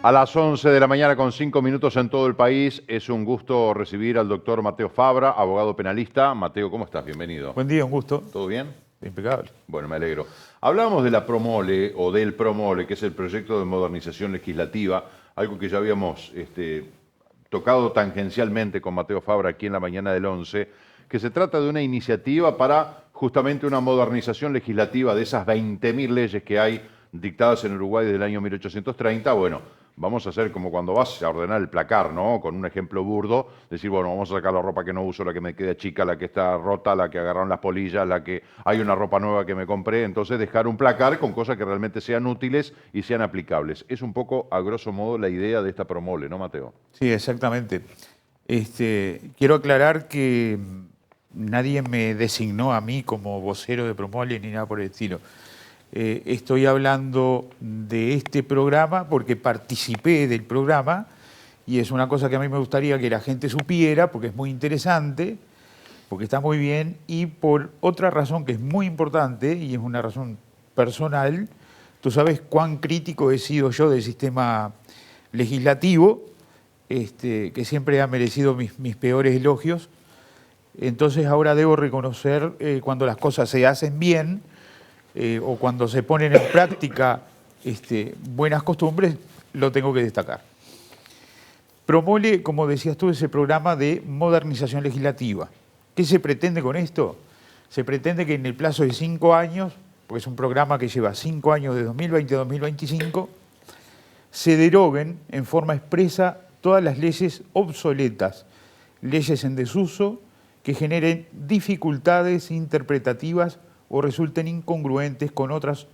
A las 11 de la mañana con 5 minutos en todo el país. Es un gusto recibir al doctor Mateo Fabra, abogado penalista. Mateo, ¿cómo estás? Bienvenido. Buen día, un gusto. ¿Todo bien? Impecable. Bueno, me alegro. Hablábamos de la Promole o del Promole, que es el proyecto de modernización legislativa, algo que ya habíamos tocado tangencialmente con Mateo Fabra aquí en la mañana del 11, que se trata de una iniciativa para justamente una modernización legislativa de esas 20.000 leyes que hay dictadas en Uruguay desde el año 1830. Bueno, vamos a hacer como cuando vas a ordenar el placar, ¿no? Con un ejemplo burdo, decir, bueno, vamos a sacar la ropa que no uso, la que me queda chica, la que está rota, la que agarraron las polillas, la que hay una ropa nueva que me compré. Entonces, dejar un placar con cosas que realmente sean útiles y sean aplicables. Es un poco, a grosso modo, la idea de esta Promole, ¿no, Mateo? Sí, exactamente. Quiero aclarar que nadie me designó a mí como vocero de Promole ni nada por el estilo. Estoy hablando de este programa porque participé del programa y es una cosa que a mí me gustaría que la gente supiera porque es muy interesante, porque está muy bien y por otra razón que es muy importante y es una razón personal. Tú sabes cuán crítico he sido yo del sistema legislativo, que siempre ha merecido mis peores elogios. Entonces ahora debo reconocer cuando las cosas se hacen bien, o cuando se ponen en práctica buenas costumbres, lo tengo que destacar. Promole, como decías tú, ese programa de modernización legislativa. ¿Qué se pretende con esto? Se pretende que en el plazo de 5 años, porque es un programa que lleva 5 años de 2020 a 2025, se deroguen en forma expresa todas las leyes obsoletas, leyes en desuso que generen dificultades interpretativas o resulten incongruentes con otras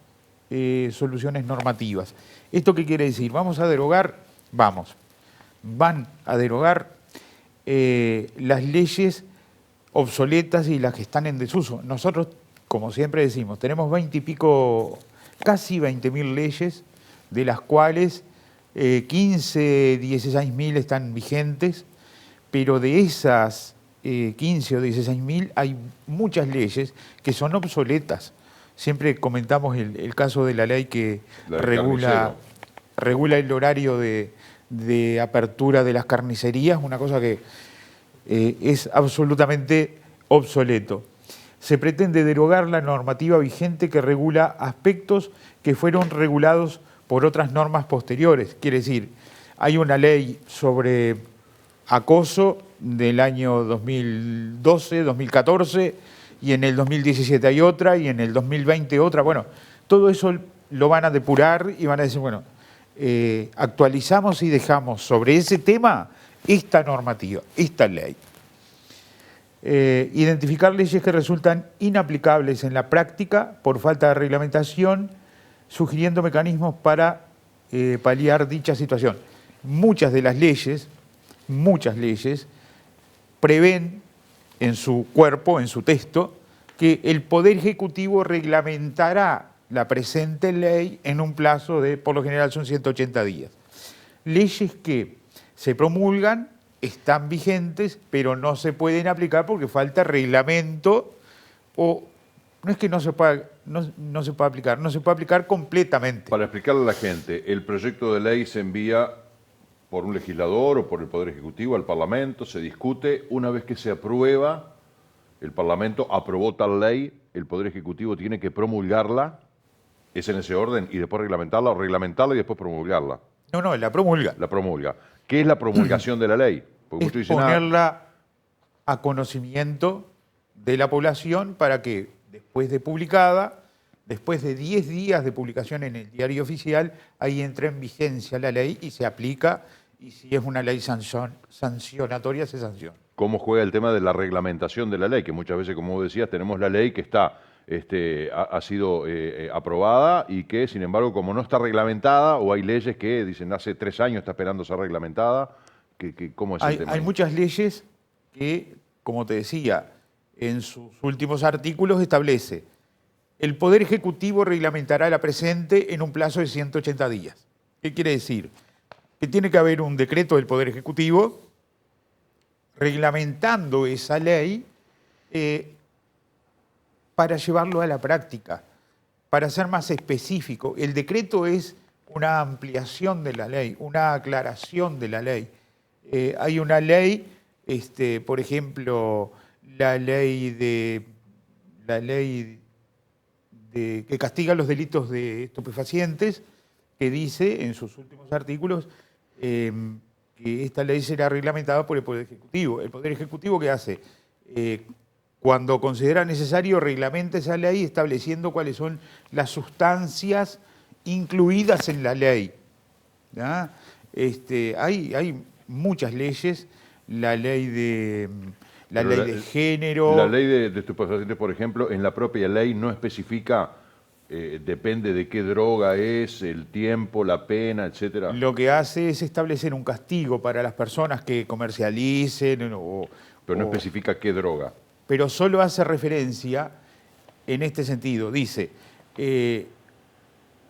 soluciones normativas. ¿Esto qué quiere decir? ¿Vamos a derogar? Van a derogar las leyes obsoletas y las que están en desuso. Nosotros, como siempre decimos, tenemos 20 y pico, casi 20.000 leyes, de las cuales 15, 16.000 están vigentes, pero de esas 15 o 16.000 hay muchas leyes que son obsoletas. Siempre comentamos el caso de la ley que regula el horario de apertura de las carnicerías, una cosa que es absolutamente obsoleto. Se pretende derogar la normativa vigente que regula aspectos que fueron regulados por otras normas posteriores. Quiere decir, hay una ley sobre acoso del año 2012, 2014, y en el 2017 hay otra, y en el 2020 otra. Bueno, todo eso lo van a depurar y van a decir, bueno, actualizamos y dejamos sobre ese tema esta normativa, esta ley. Identificar leyes que resultan inaplicables en la práctica por falta de reglamentación, sugiriendo mecanismos para paliar dicha situación. Muchas leyes prevén en su cuerpo, en su texto, que el Poder Ejecutivo reglamentará la presente ley en un plazo de, por lo general son 180 días. Leyes que se promulgan, están vigentes, pero no se pueden aplicar porque falta reglamento o no es que no se pueda aplicar, no se puede aplicar completamente. Para explicarle a la gente, el proyecto de ley se envía por un legislador o por el Poder Ejecutivo al Parlamento, se discute, una vez que se aprueba, el Parlamento aprobó tal ley, el Poder Ejecutivo tiene que promulgarla, es en ese orden, y después reglamentarla, o reglamentarla y después promulgarla. No, la promulga. La promulga. ¿Qué es la promulgación de la ley? Porque es ponerla a conocimiento de la población para que después de publicada, después de 10 días de publicación en el diario oficial, ahí entra en vigencia la ley y se aplica, y si es una ley sancionatoria, se sanciona. ¿Cómo juega el tema de la reglamentación de la ley? Que muchas veces, como vos decías, tenemos la ley que está, ha sido aprobada y que, sin embargo, como no está reglamentada, o hay leyes que dicen hace 3 años está esperando ser reglamentada, ¿cómo es el tema? Hay muchas leyes que, como te decía, en sus últimos artículos establece: el Poder Ejecutivo reglamentará la presente en un plazo de 180 días. ¿Qué quiere decir? Que tiene que haber un decreto del Poder Ejecutivo reglamentando esa ley para llevarlo a la práctica, para ser más específico. El decreto es una ampliación de la ley, una aclaración de la ley. Hay una ley, por ejemplo, la ley que castiga los delitos de estupefacientes, que dice en sus últimos artículos que esta ley será reglamentada por el Poder Ejecutivo. ¿El Poder Ejecutivo qué hace? Cuando considera necesario, reglamenta esa ley estableciendo cuáles son las sustancias incluidas en la ley. ¿Ya? Hay muchas leyes, la ley de género. La ley de estupefacientes, por ejemplo, en la propia ley no especifica, depende de qué droga es, el tiempo, la pena, etcétera. Lo que hace es establecer un castigo para las personas que comercialicen Pero no especifica qué droga. Pero solo hace referencia en este sentido. Dice, de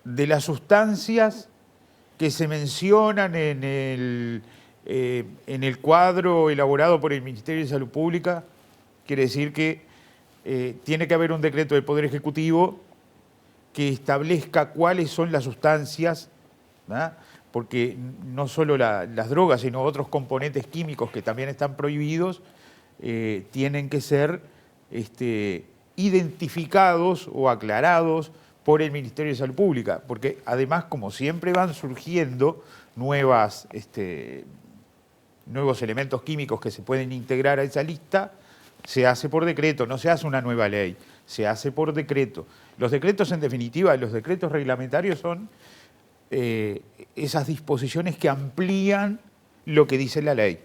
las sustancias que se mencionan en el cuadro elaborado por el Ministerio de Salud Pública, quiere decir que tiene que haber un decreto del Poder Ejecutivo que establezca cuáles son las sustancias, ¿verdad? Porque no solo las drogas, sino otros componentes químicos que también están prohibidos, tienen que ser identificados o aclarados por el Ministerio de Salud Pública, porque además, como siempre, van surgiendo nuevos elementos químicos que se pueden integrar a esa lista. Se hace por decreto, no se hace una nueva ley, se hace por decreto. Los decretos, en definitiva, los decretos reglamentarios son esas disposiciones que amplían lo que dice la ley.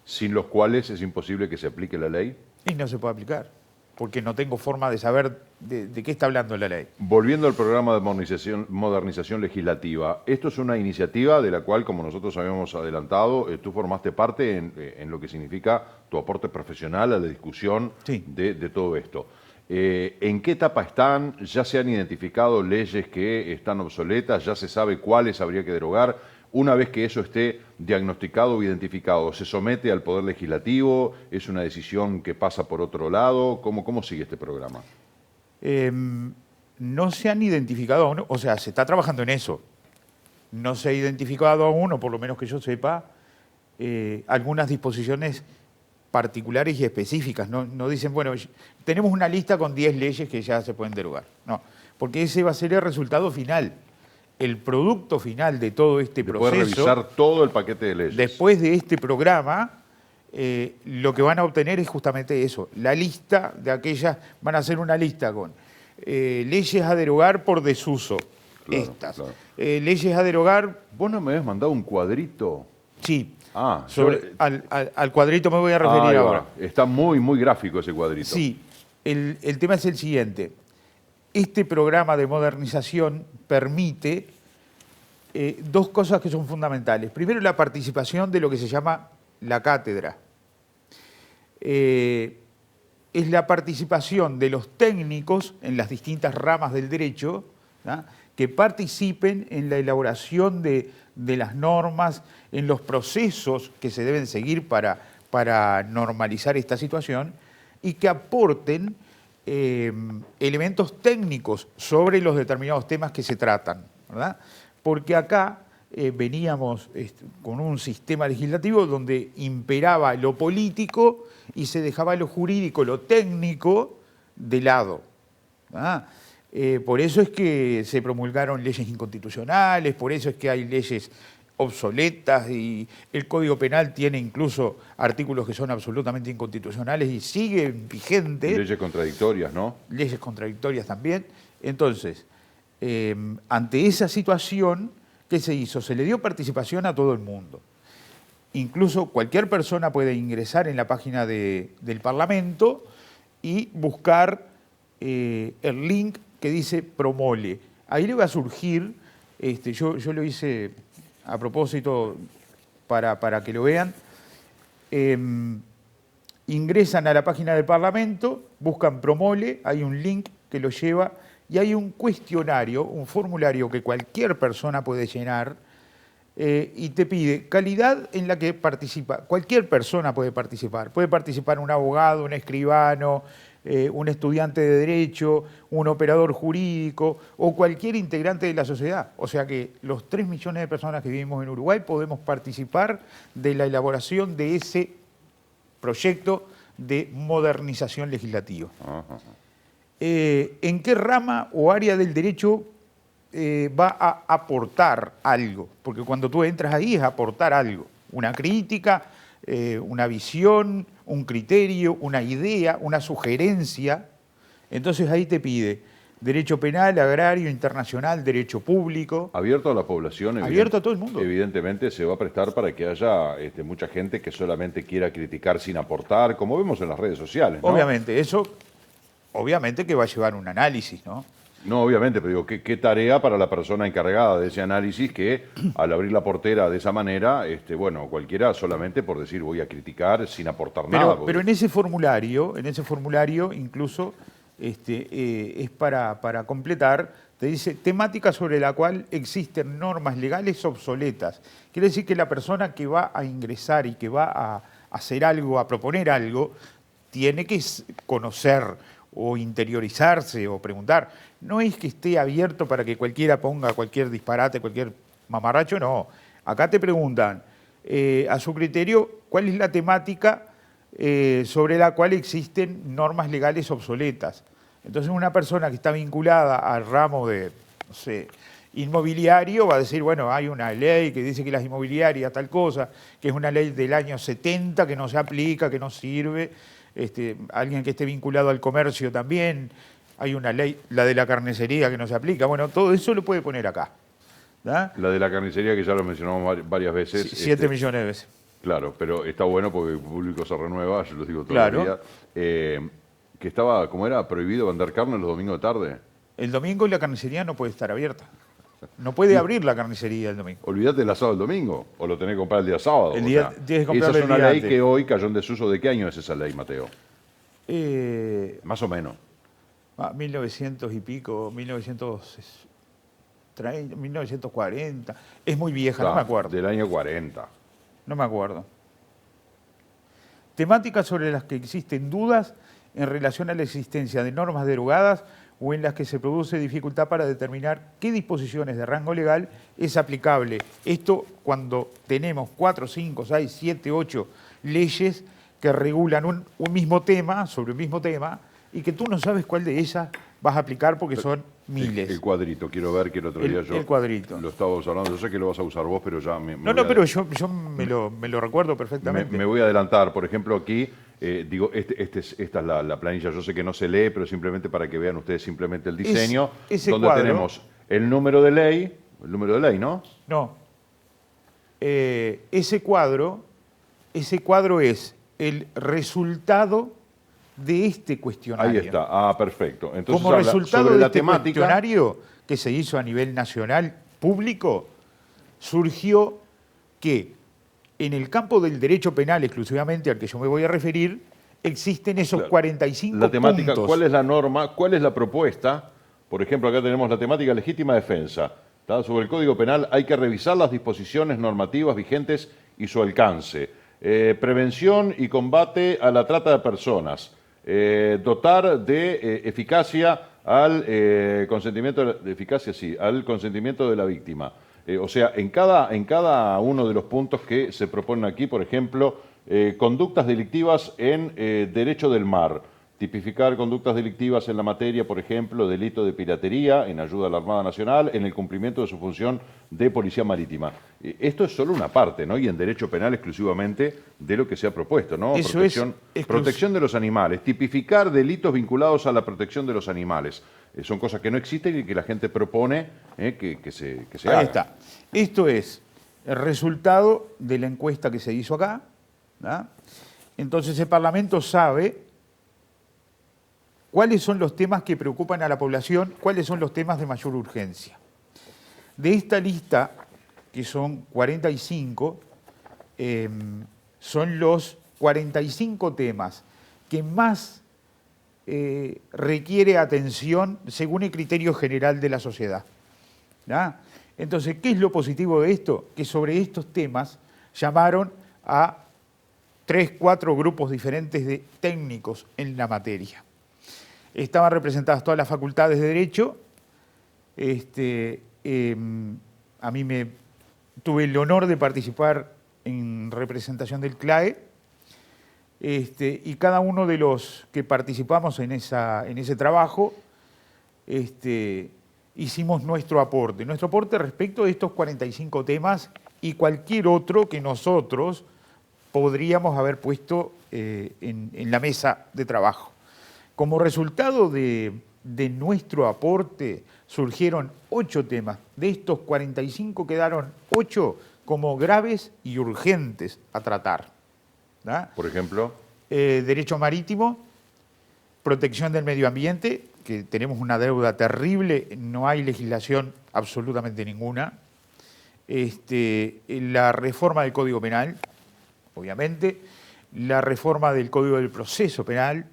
Sin los cuales es imposible que se aplique la ley. Y no se puede aplicar, porque no tengo forma de saber de qué está hablando la ley. Volviendo al programa de modernización legislativa, esto es una iniciativa de la cual, como nosotros habíamos adelantado, tú formaste parte en lo que significa tu aporte profesional a la discusión Sí. de todo esto. ¿En qué etapa están? ¿Ya se han identificado leyes que están obsoletas? ¿Ya se sabe cuáles habría que derogar? Una vez que eso esté diagnosticado o identificado, ¿se somete al Poder Legislativo? ¿Es una decisión que pasa por otro lado? ¿Cómo sigue este programa? No se han identificado aún, o sea, se está trabajando en eso. No se ha identificado aún, o por lo menos que yo sepa, algunas disposiciones particulares y específicas. No dicen, bueno, tenemos una lista con 10 leyes que ya se pueden derogar. No, porque ese va a ser el resultado final. El producto final de todo este proceso. Después de revisar todo el paquete de leyes. Después de este programa, lo que van a obtener es justamente eso. La lista de aquellas, van a hacer una lista con leyes a derogar por desuso. Claro, estas. claro. Leyes a derogar. ¿Vos no me habías mandado un cuadrito? Sí. Ah, Al cuadrito me voy a referir ahora. Está muy, muy gráfico ese cuadrito. Sí. El tema es el siguiente. Este programa de modernización permite dos cosas que son fundamentales. Primero, la participación de lo que se llama la cátedra. Es la participación de los técnicos en las distintas ramas del derecho, ¿tá?, que participen en la elaboración de las normas, en los procesos que se deben seguir para normalizar esta situación y que aporten elementos técnicos sobre los determinados temas que se tratan, ¿verdad? Porque acá veníamos con un sistema legislativo donde imperaba lo político y se dejaba lo jurídico, lo técnico, de lado, ¿verdad? Por eso es que se promulgaron leyes inconstitucionales, por eso es que hay leyes obsoletas y el Código Penal tiene incluso artículos que son absolutamente inconstitucionales y siguen vigentes. Leyes contradictorias, ¿no? Leyes contradictorias también. Entonces, ante esa situación, ¿qué se hizo? Se le dio participación a todo el mundo. Incluso cualquier persona puede ingresar en la página del Parlamento y buscar el link que dice Promole. Ahí le va a surgir, yo lo hice a propósito para que lo vean, ingresan a la página del Parlamento, buscan Promole, hay un link que lo lleva y hay un cuestionario, un formulario que cualquier persona puede llenar, y te pide calidad en la que participa. Cualquier persona puede participar. Puede participar un abogado, un escribano, un estudiante de derecho, un operador jurídico o cualquier integrante de la sociedad. O sea que los 3 millones de personas que vivimos en Uruguay podemos participar de la elaboración de ese proyecto de modernización legislativa. ¿En qué rama o área del derecho va a aportar algo? Porque cuando tú entras ahí es aportar algo, una crítica, una visión, un criterio, una idea, una sugerencia. Entonces ahí te pide derecho penal, agrario, internacional, derecho público. Abierto a la población. Abierto a todo el mundo. Evidentemente se va a prestar para que haya mucha gente que solamente quiera criticar sin aportar, como vemos en las redes sociales, ¿no? Obviamente, eso, obviamente que va a llevar un análisis, ¿no? No, obviamente, pero digo, ¿qué tarea para la persona encargada de ese análisis que al abrir la portera de esa manera, bueno, cualquiera solamente por decir voy a criticar sin aportar nada? Pero en ese formulario incluso es para completar, te dice temática sobre la cual existen normas legales obsoletas. Quiere decir que la persona que va a ingresar y que va a hacer algo, a proponer algo, tiene que conocer o interiorizarse o preguntar. No es que esté abierto para que cualquiera ponga cualquier disparate, cualquier mamarracho, no. Acá te preguntan, a su criterio, ¿cuál es la temática sobre la cual existen normas legales obsoletas? Entonces una persona que está vinculada al ramo de, no sé, inmobiliario va a decir, bueno, hay una ley que dice que las inmobiliarias tal cosa, que es una ley del año 70 que no se aplica, que no sirve. Alguien que esté vinculado al comercio también, hay una ley, la de la carnicería, que no se aplica. Bueno, todo eso lo puede poner acá. ¿Da? La de la carnicería, que ya lo mencionamos varias veces. 7 millones de veces. Claro, pero está bueno porque el público se renueva, yo lo digo todos Claro. los días. Que estaba, ¿cómo era? ¿Prohibido vender carne los domingos de tarde? El domingo la carnicería no puede estar abierta. No puede abrir la carnicería el domingo. Olvídate del asado el domingo, o lo tenés que comprar el día sábado. Tienes que comprarlo esa es el una día ley antes. que hoy cayó en desuso. ¿De qué año es esa ley, Mateo? Más o menos. 1900 y pico, 1930, 1940. Es muy vieja, no me acuerdo. Del año 40. No me acuerdo. Temáticas sobre las que existen dudas en relación a la existencia de normas derogadas o en las que se produce dificultad para determinar qué disposiciones de rango legal es aplicable. Esto cuando tenemos 4, 5, 6, 7, 8 leyes que regulan un mismo tema, sobre un mismo tema, y que tú no sabes cuál de ellas vas a aplicar porque son miles. El cuadrito, quiero ver que el otro día yo el cuadrito. lo estábamos hablando. Yo sé que lo vas a usar vos, pero ya pero yo me lo recuerdo perfectamente. Me voy a adelantar. Por ejemplo, aquí, esta es la planilla. Yo sé que no se lee, pero simplemente para que vean ustedes simplemente el diseño. Ese donde cuadro, tenemos el número de ley, ¿no? No. Ese cuadro es el resultado de este cuestionario. Ahí está. Perfecto. Entonces, como resultado sobre de la este temática cuestionario que se hizo a nivel nacional público, surgió que en el campo del derecho penal exclusivamente al que yo me voy a referir, existen esos 45 la temática, puntos. ¿cuál es la norma? ¿Cuál es la propuesta? Por ejemplo, acá tenemos la temática legítima defensa. ¿Tá? Sobre el Código Penal hay que revisar las disposiciones normativas vigentes y su alcance. Prevención y combate a la trata de personas. Dotar de eficacia al consentimiento de la víctima. O sea, en cada uno de los puntos que se proponen aquí, por ejemplo, conductas delictivas en derecho del mar. Tipificar conductas delictivas en la materia, por ejemplo, delito de piratería, en ayuda a la Armada Nacional, en el cumplimiento de su función de policía marítima. Esto es solo una parte, ¿no? Y en derecho penal exclusivamente de lo que se ha propuesto, ¿no? Eso Protección de los animales, tipificar delitos vinculados a la protección de los animales. Son cosas que no existen y que la gente propone que se haga. Ahí está. Esto es el resultado de la encuesta que se hizo acá, ¿no? Entonces el Parlamento sabe cuáles son los temas que preocupan a la población, cuáles son los temas de mayor urgencia. De esta lista, que son 45, son los 45 temas que más requiere atención según el criterio general de la sociedad. ¿Ya? Entonces, ¿qué es lo positivo de esto? Que sobre estos temas llamaron a 3, 4 grupos diferentes de técnicos en la materia. Estaban representadas todas las facultades de Derecho. A mí tuve el honor de participar en representación del CLAE, y cada uno de los que participamos en ese trabajo hicimos nuestro aporte respecto de estos 45 temas y cualquier otro que nosotros podríamos haber puesto en la mesa de trabajo. Como resultado de nuestro aporte surgieron 8 temas. De estos 45 quedaron 8 como graves y urgentes a tratar. ¿Da? Por ejemplo, derecho marítimo, protección del medio ambiente, que tenemos una deuda terrible, no hay legislación absolutamente ninguna. La reforma del Código Penal, obviamente, la reforma del Código del Proceso Penal.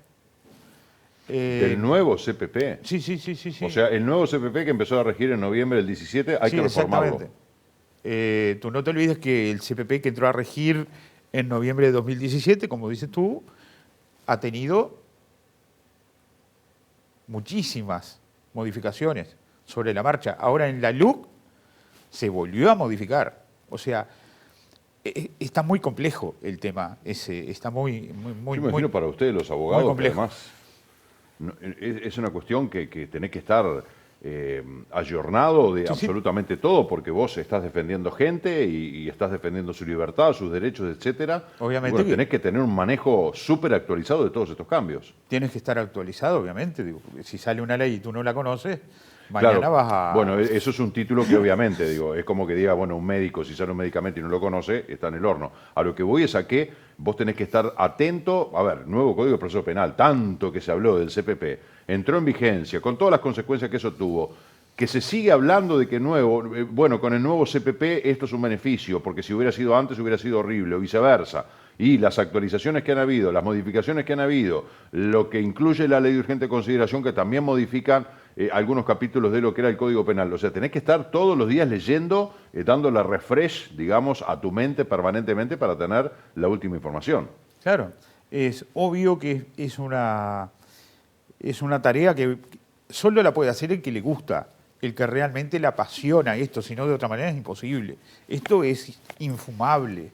¿el nuevo CPP? Sí. O sea, el nuevo CPP que empezó a regir en noviembre del 17, hay que reformarlo. Exactamente. Tú no te olvides que el CPP que entró a regir en noviembre de 2017, como dices tú, ha tenido muchísimas modificaciones sobre la marcha. Ahora en la LUC se volvió a modificar. O sea, está muy complejo el tema ese, está muy Yo me imagino para ustedes los abogados, que además es una cuestión que tenés que estar ayornado de absolutamente todo, porque vos estás defendiendo gente y estás defendiendo su libertad, sus derechos, etcétera. Obviamente. Bueno, tenés que tener un manejo súper actualizado de todos estos cambios. Tienes que estar actualizado, obviamente. Digo, si sale una ley y tú no la conoces, mañana claro, vas a... Bueno, eso es un título que obviamente, digo, es como que diga, bueno, un médico, si sale un medicamento y no lo conoce, está en el horno. A lo que voy es a que vos tenés que estar atento. A ver, nuevo Código de Proceso Penal, tanto que se habló del CPP, entró en vigencia, con todas las consecuencias que eso tuvo, que se sigue hablando de que bueno, con el nuevo CPP esto es un beneficio, porque si hubiera sido antes hubiera sido horrible, o viceversa. Y las actualizaciones que han habido, las modificaciones que han habido, lo que incluye la ley de urgente consideración, que también modifican algunos capítulos de lo que era el Código Penal. O sea, tenés que estar todos los días leyendo, dándole refresh, digamos, a tu mente permanentemente para tener la última información. Claro, es obvio que es una tarea que solo la puede hacer el que le gusta, el que realmente le apasiona esto, si no de otra manera es imposible. Esto es infumable.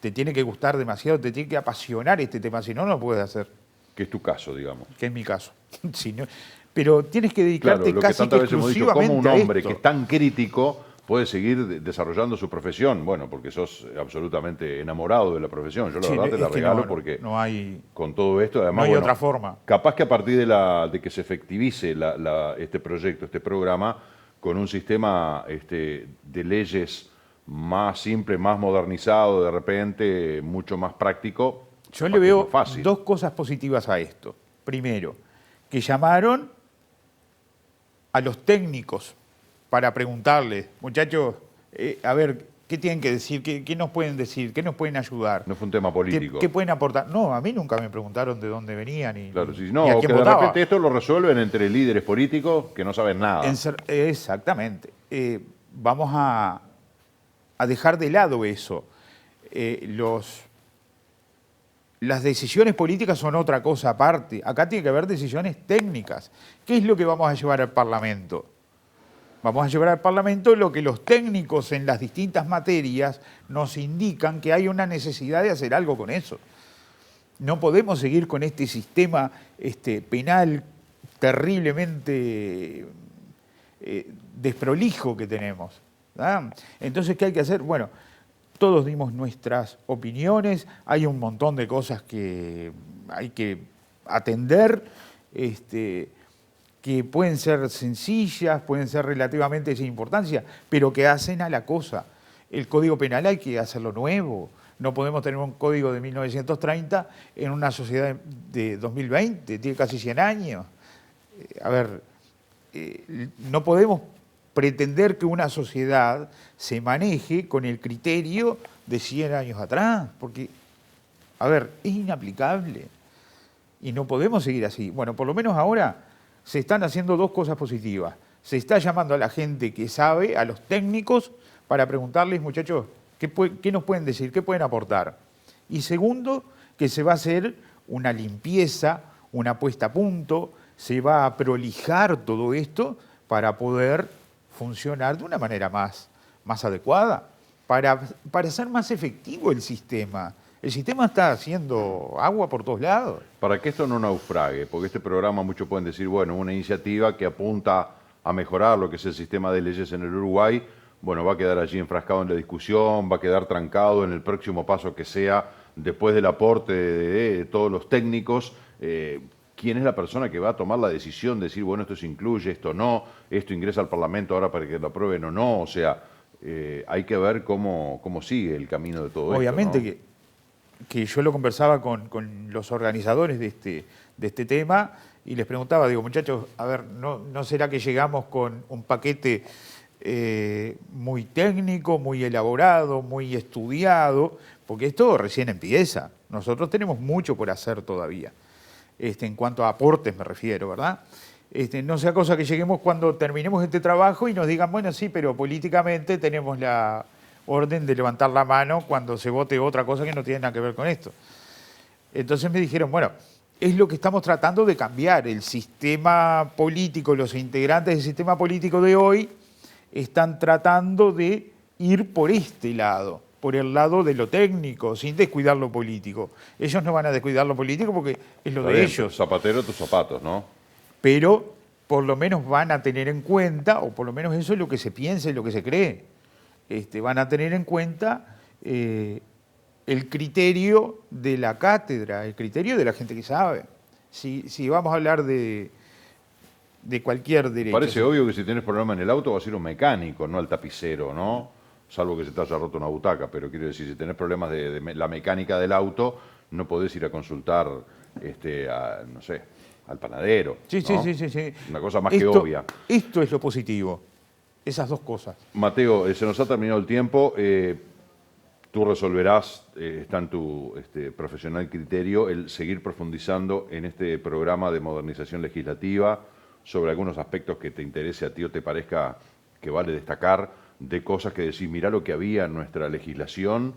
Te tiene que gustar demasiado, te tiene que apasionar este tema, si no, no lo puedes hacer. Que es tu caso, digamos. Que es mi caso. Si no, pero tienes que dedicarte claro, casi que exclusivamente ¿cómo un a hombre esto? que es tan crítico puede seguir desarrollando su profesión? Bueno, porque sos absolutamente enamorado de la profesión. Yo la verdad te la regalo porque no hay, con todo esto, además, no hay otra forma. Capaz que a partir de que se efectivice este proyecto, este programa, con un sistema de leyes más simple, más modernizado, de repente mucho más práctico. Yo le veo dos cosas positivas a esto. Primero, que llamaron a los técnicos para preguntarles, muchachos, a ver, ¿qué tienen que decir? ¿Qué nos pueden decir? ¿Qué nos pueden ayudar? No fue un tema político. ¿Qué pueden aportar? No, a mí nunca me preguntaron de dónde venían y, claro, sí, y no, a o quién que votaba. de repente esto lo resuelven entre líderes políticos que no saben nada. Exactamente. Vamos a dejar de lado eso. Las decisiones políticas son otra cosa aparte. Acá tiene que haber decisiones técnicas. ¿Qué es lo que vamos a llevar al Parlamento? Vamos a llevar al Parlamento lo que los técnicos en las distintas materias nos indican que hay una necesidad de hacer algo con eso. No podemos seguir con este sistema penal terriblemente desprolijo que tenemos. ¿Ah? Entonces, ¿qué hay que hacer? Bueno, todos dimos nuestras opiniones, hay un montón de cosas que hay que atender, que pueden ser sencillas, pueden ser relativamente sin importancia, pero que hacen a la cosa. El Código Penal hay que hacerlo nuevo. No podemos tener un código de 1930 en una sociedad de 2020, tiene casi 100 años. A ver, no podemos pretender que una sociedad se maneje con el criterio de 100 años atrás, porque, a ver, es inaplicable y no podemos seguir así. Bueno, por lo menos ahora se están haciendo dos cosas positivas. Se está llamando a la gente que sabe, a los técnicos, para preguntarles, muchachos, ¿qué nos pueden decir? ¿Qué pueden aportar? Y segundo, que se va a hacer una limpieza, una puesta a punto, se va a prolijar todo esto para poder funcionar de una manera más adecuada, para hacer más efectivo el sistema. El sistema está haciendo agua por todos lados. Para que esto no naufrague, porque este programa muchos pueden decir, bueno, una iniciativa que apunta a mejorar lo que es el sistema de leyes en el Uruguay, bueno, va a quedar allí enfrascado en la discusión, va a quedar trancado en el próximo paso que sea, después del aporte de todos los técnicos, quién es la persona que va a tomar la decisión de decir, bueno, esto se incluye, esto no, esto ingresa al Parlamento ahora para que lo aprueben o no, o sea, hay que ver cómo sigue el camino de todo Obviamente esto, ¿no? que yo lo conversaba con los organizadores de este tema y les preguntaba, digo, muchachos, a ver, ¿no será que llegamos con un paquete muy técnico, muy elaborado, muy estudiado? Porque esto recién empieza. Nosotros tenemos mucho por hacer todavía. En cuanto a aportes me refiero, ¿verdad? No sea cosa que lleguemos cuando terminemos este trabajo y nos digan, bueno, sí, pero políticamente tenemos la orden de levantar la mano cuando se vote otra cosa que no tiene nada que ver con esto. Entonces me dijeron, bueno, es lo que estamos tratando de cambiar. El sistema político, los integrantes del sistema político de hoy están tratando de ir por este lado, por el lado de lo técnico, sin descuidar lo político. Ellos no van a descuidar lo político porque es lo de ellos. Zapatero tus zapatos, ¿no? Pero por lo menos van a tener en cuenta, o por lo menos eso es lo que se piensa y lo que se cree, van a tener en cuenta el criterio de la cátedra, el criterio de la gente que sabe. Si vamos a hablar de cualquier derecho. Parece obvio que si tienes problema en el auto vas a ir a un mecánico, no al tapicero, ¿no? Salvo que se te haya roto una butaca, pero quiero decir, si tenés problemas de la mecánica del auto, no podés ir a consultar, no sé, al panadero. Sí. Una cosa más que obvia. Esto es lo positivo, esas dos cosas. Mateo, se nos ha terminado el tiempo. Tú resolverás, está en tu profesional criterio, el seguir profundizando en este programa de modernización legislativa sobre algunos aspectos que te interese a ti o te parezca que vale destacar, de cosas que decís, mirá lo que había en nuestra legislación,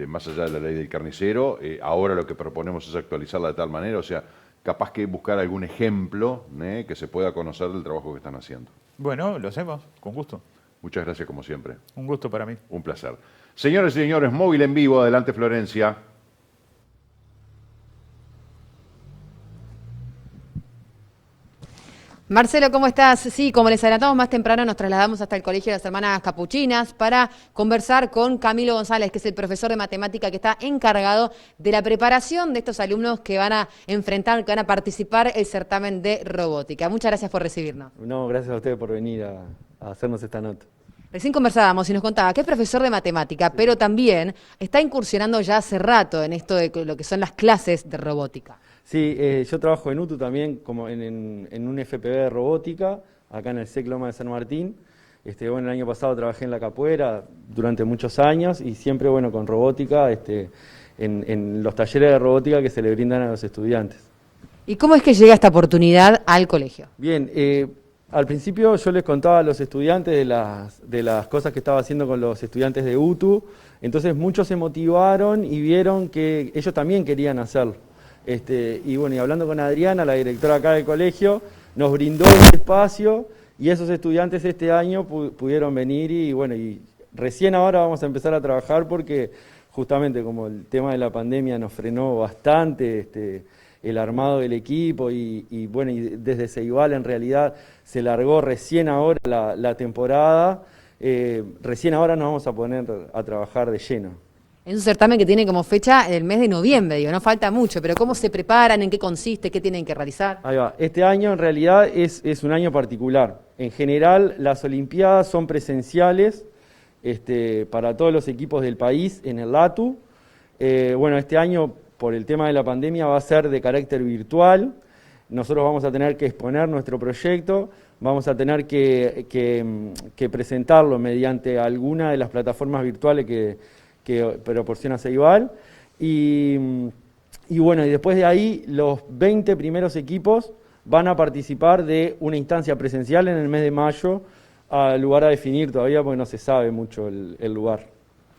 más allá de la ley del carnicero, ahora lo que proponemos es actualizarla de tal manera, o sea, capaz que buscar algún ejemplo que se pueda conocer del trabajo que están haciendo. Bueno, lo hacemos, con gusto. Muchas gracias como siempre. Un gusto para mí. Un placer. Señores y señores, móvil en vivo, adelante Florencia. Marcelo, ¿cómo estás? Sí, como les adelantamos más temprano, nos trasladamos hasta el Colegio de las Hermanas Capuchinas para conversar con Camilo González, que es el profesor de matemática que está encargado de la preparación de estos alumnos que van a enfrentar, que van a participar el certamen de robótica. Muchas gracias por recibirnos. No, gracias a ustedes por venir a hacernos esta nota. Recién conversábamos y nos contaba que es profesor de matemática, pero también está incursionando ya hace rato en esto de lo que son las clases de robótica. Sí, yo trabajo en UTU también como en un FPV de robótica, acá en el SEC Loma de San Martín. Bueno, el año pasado trabajé en la Capoeira durante muchos años y siempre bueno con robótica, en los talleres de robótica que se le brindan a los estudiantes. ¿Y cómo es que llega esta oportunidad al colegio? Bien, al principio yo les contaba a los estudiantes de las cosas que estaba haciendo con los estudiantes de UTU, entonces muchos se motivaron y vieron que ellos también querían hacerlo. Y bueno, y hablando con Adriana, la directora acá del colegio, nos brindó este espacio y esos estudiantes este año pudieron venir y bueno, y recién ahora vamos a empezar a trabajar porque justamente como el tema de la pandemia nos frenó bastante el armado del equipo y bueno, y desde Ceibal en realidad se largó recién ahora la temporada, recién ahora nos vamos a poner a trabajar de lleno. Es un certamen que tiene como fecha el mes de noviembre, digo, no falta mucho, pero ¿cómo se preparan? ¿En qué consiste? ¿Qué tienen que realizar? Ahí va. Este año en realidad es un año particular. En general las Olimpiadas son presenciales para todos los equipos del país en el LATU. Bueno, este año por el tema de la pandemia va a ser de carácter virtual. Nosotros vamos a tener que exponer nuestro proyecto, vamos a tener que presentarlo mediante alguna de las plataformas virtuales que proporciona Ceibal, y bueno, y después de ahí los 20 primeros equipos van a participar de una instancia presencial en el mes de mayo, al lugar a definir todavía porque no se sabe mucho el lugar.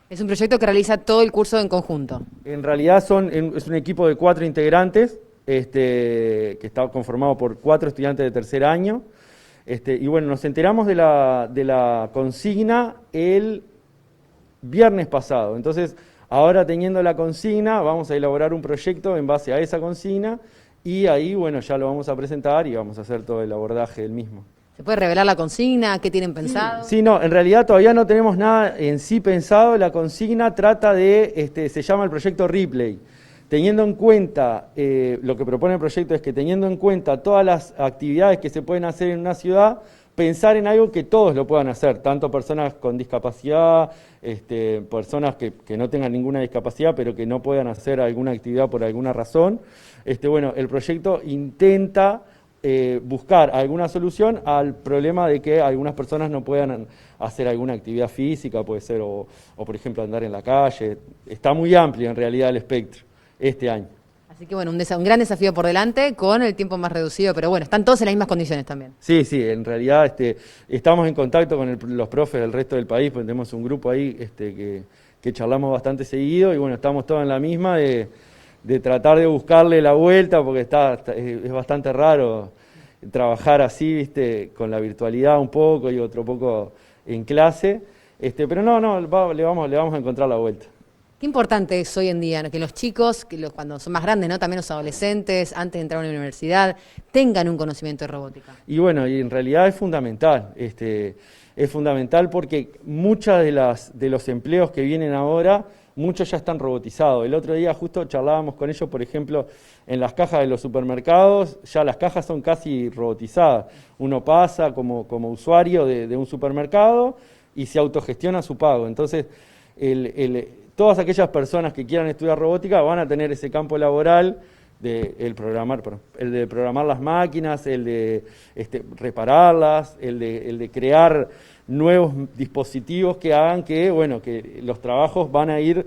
Es un proyecto que realiza todo el curso en conjunto. En realidad es un equipo de 4 integrantes, que está conformado por 4 estudiantes de tercer año. Y bueno, nos enteramos de la consigna el viernes pasado. Entonces, ahora teniendo la consigna, vamos a elaborar un proyecto en base a esa consigna y ahí, bueno, ya lo vamos a presentar y vamos a hacer todo el abordaje del mismo. ¿Se puede revelar la consigna? ¿Qué tienen pensado? Sí, no, en realidad todavía no tenemos nada en sí pensado. La consigna trata de, se llama el proyecto Ripley. Teniendo en cuenta, lo que propone el proyecto es que teniendo en cuenta todas las actividades que se pueden hacer en una ciudad, pensar en algo que todos lo puedan hacer, tanto personas con discapacidad, personas que no tengan ninguna discapacidad, pero que no puedan hacer alguna actividad por alguna razón. Bueno, el proyecto intenta buscar alguna solución al problema de que algunas personas no puedan hacer alguna actividad física, puede ser, o por ejemplo andar en la calle. Está muy amplio en realidad el espectro este año. Así que bueno, un gran desafío por delante con el tiempo más reducido, pero bueno, están todos en las mismas condiciones también. Sí, en realidad estamos en contacto con los profes del resto del país, porque tenemos un grupo ahí que charlamos bastante seguido y bueno, estamos todos en la misma de tratar de buscarle la vuelta, porque es bastante raro trabajar así, con la virtualidad un poco y otro poco en clase, pero le vamos a encontrar la vuelta. Qué importante es hoy en día que los chicos, cuando son más grandes, ¿no? También los adolescentes, antes de entrar a una universidad, tengan un conocimiento de robótica. Y bueno, y en realidad es fundamental. Es fundamental porque muchos de los empleos que vienen ahora, muchos ya están robotizados. El otro día justo charlábamos con ellos, por ejemplo, en las cajas de los supermercados, ya las cajas son casi robotizadas. Uno pasa como usuario de un supermercado y se autogestiona su pago. Entonces, todas aquellas personas que quieran estudiar robótica van a tener ese campo laboral de programar las máquinas, el de repararlas, el de crear nuevos dispositivos que hagan que los trabajos van a ir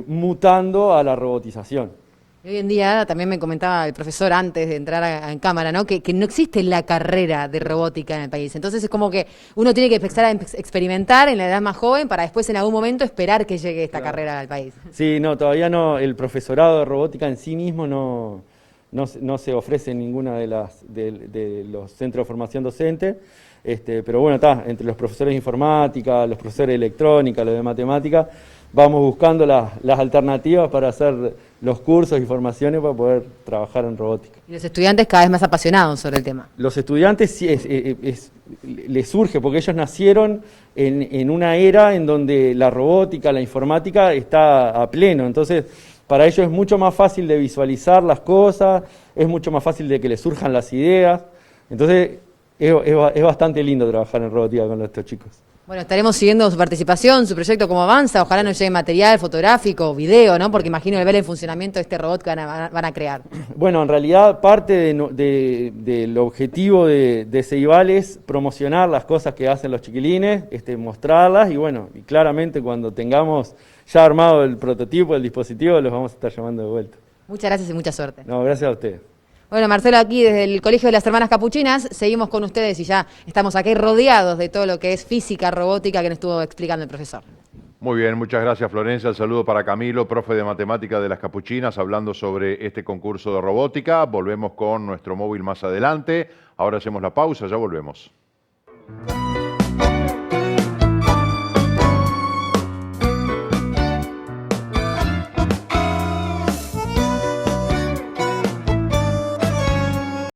mutando a la robotización. Y hoy en día, también me comentaba el profesor antes de entrar en cámara, ¿no? Que no existe la carrera de robótica en el país. Entonces es como que uno tiene que empezar a experimentar en la edad más joven para después en algún momento esperar que llegue esta carrera al país. Sí, no, todavía no. El profesorado de robótica en sí mismo no se ofrece en ninguna de los centros de formación docente. Pero bueno, entre los profesores de informática, los profesores de electrónica, los de matemática, vamos buscando las alternativas para hacer los cursos y formaciones para poder trabajar en robótica. Y los estudiantes cada vez más apasionados sobre el tema. Los estudiantes sí, les surge, porque ellos nacieron en una era en donde la robótica, la informática está a pleno. Entonces, para ellos es mucho más fácil de visualizar las cosas, es mucho más fácil de que les surjan las ideas. Entonces, es bastante lindo trabajar en robótica con estos chicos. Bueno, estaremos siguiendo su participación, su proyecto cómo avanza. Ojalá nos llegue material fotográfico, video, ¿no? Porque imagino el ver el funcionamiento de este robot que van a crear. Bueno, en realidad parte del objetivo de Ceibal es promocionar las cosas que hacen los chiquilines, mostrarlas y bueno, y claramente cuando tengamos ya armado el prototipo, el dispositivo, los vamos a estar llamando de vuelta. Muchas gracias y mucha suerte. No, gracias a ustedes. Bueno, Marcelo, aquí desde el Colegio de las Hermanas Capuchinas, seguimos con ustedes y ya estamos aquí rodeados de todo lo que es física, robótica que nos estuvo explicando el profesor. Muy bien, muchas gracias Florencia. El saludo para Camilo, profe de matemática de las Capuchinas, hablando sobre este concurso de robótica. Volvemos con nuestro móvil más adelante. Ahora hacemos la pausa, ya volvemos.